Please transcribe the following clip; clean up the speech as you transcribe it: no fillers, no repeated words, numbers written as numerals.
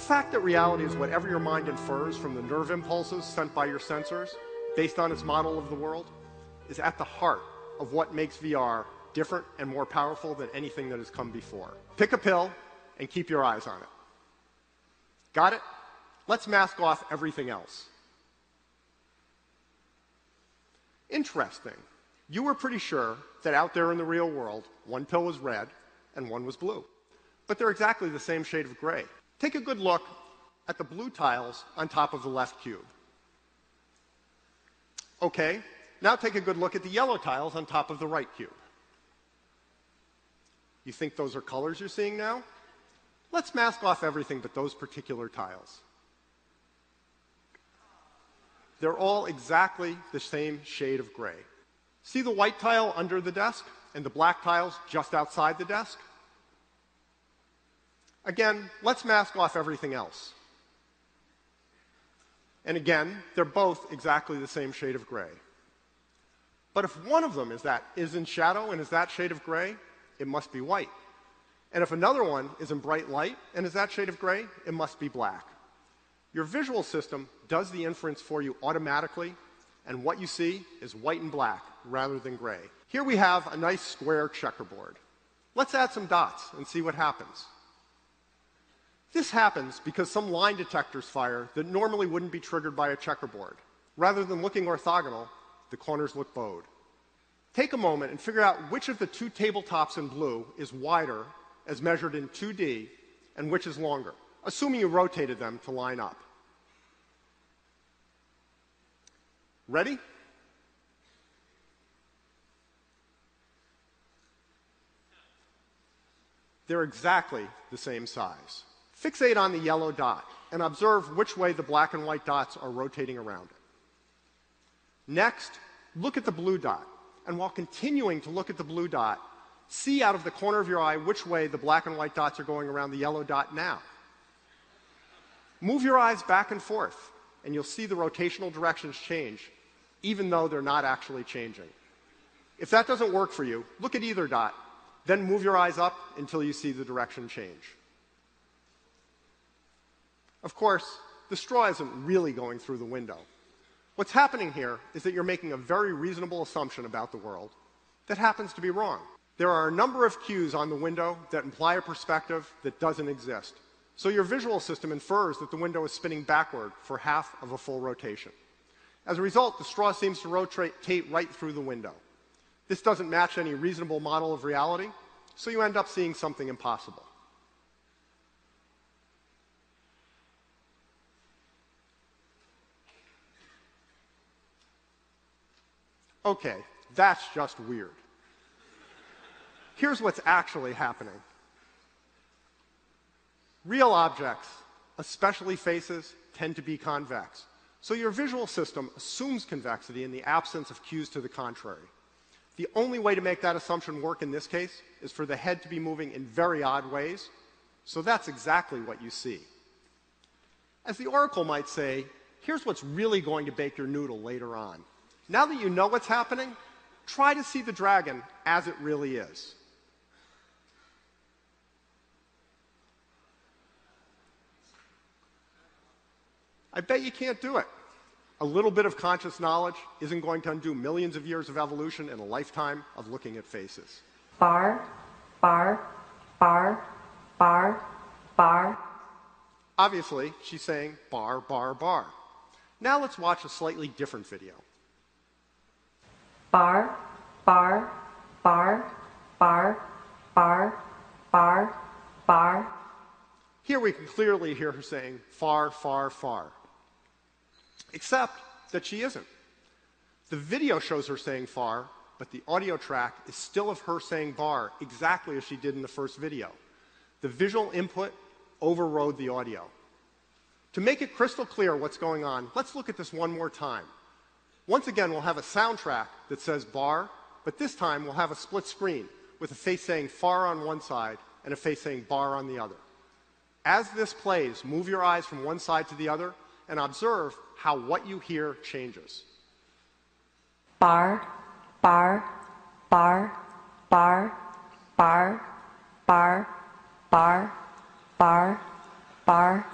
fact that reality is whatever your mind infers from the nerve impulses sent by your sensors, based on its model of the world, is at the heart of what makes VR different and more powerful than anything that has come before. Pick a pill and keep your eyes on it. Got it? Let's mask off everything else. Interesting. You were pretty sure that out there in the real world, one pill was red and one was blue. But they're exactly the same shade of gray. Take a good look at the blue tiles on top of the left cube. Okay, now take a good look at the yellow tiles on top of the right cube. You think those are colors you're seeing now? Let's mask off everything but those particular tiles. They're all exactly the same shade of gray. See the white tile under the desk and the black tiles just outside the desk? Again, let's mask off everything else. And again, they're both exactly the same shade of gray. But if one of them is in shadow and is that shade of gray, it must be white. And if another one is in bright light and is that shade of gray, it must be black. Your visual system does the inference for you automatically, and what you see is white and black rather than gray. Here we have a nice square checkerboard. Let's add some dots and see what happens. This happens because some line detectors fire that normally wouldn't be triggered by a checkerboard. Rather than looking orthogonal, the corners look bowed. Take a moment and figure out which of the two tabletops in blue is wider as measured in 2D and which is longer, assuming you rotated them to line up. Ready? They're exactly the same size. Fixate on the yellow dot and observe which way the black and white dots are rotating around it. Next, look at the blue dot, and while continuing to look at the blue dot, see out of the corner of your eye which way the black and white dots are going around the yellow dot now. Move your eyes back and forth, and you'll see the rotational directions change, even though they're not actually changing. If that doesn't work for you, look at either dot, then move your eyes up until you see the direction change. Of course, the straw isn't really going through the window. What's happening here is that you're making a very reasonable assumption about the world that happens to be wrong. There are a number of cues on the window that imply a perspective that doesn't exist. So your visual system infers that the window is spinning backward for half of a full rotation. As a result, the straw seems to rotate right through the window. This doesn't match any reasonable model of reality, so you end up seeing something impossible. Okay, that's just weird. Here's what's actually happening. Real objects, especially faces, tend to be convex. So your visual system assumes convexity in the absence of cues to the contrary. The only way to make that assumption work in this case is for the head to be moving in very odd ways, so that's exactly what you see. As the oracle might say, here's what's really going to bake your noodle later on. Now that you know what's happening, try to see the dragon as it really is. I bet you can't do it. A little bit of conscious knowledge isn't going to undo millions of years of evolution and a lifetime of looking at faces. Bar, bar, bar, bar, bar. Obviously, she's saying bar, bar, bar. Now let's watch a slightly different video. Bar, bar, bar, bar, bar, bar, bar. Here we can clearly hear her saying far, far, far. Except that she isn't. The video shows her saying far, but the audio track is still of her saying bar exactly as she did in the first video. The visual input overrode the audio. To make it crystal clear what's going on, let's look at this one more time. Once again, we'll have a soundtrack that says bar, but this time we'll have a split screen with a face saying far on one side and a face saying bar on the other. As this plays, move your eyes from one side to the other and observe how what you hear changes. Bar, bar, bar, bar, bar, bar, bar, bar, bar.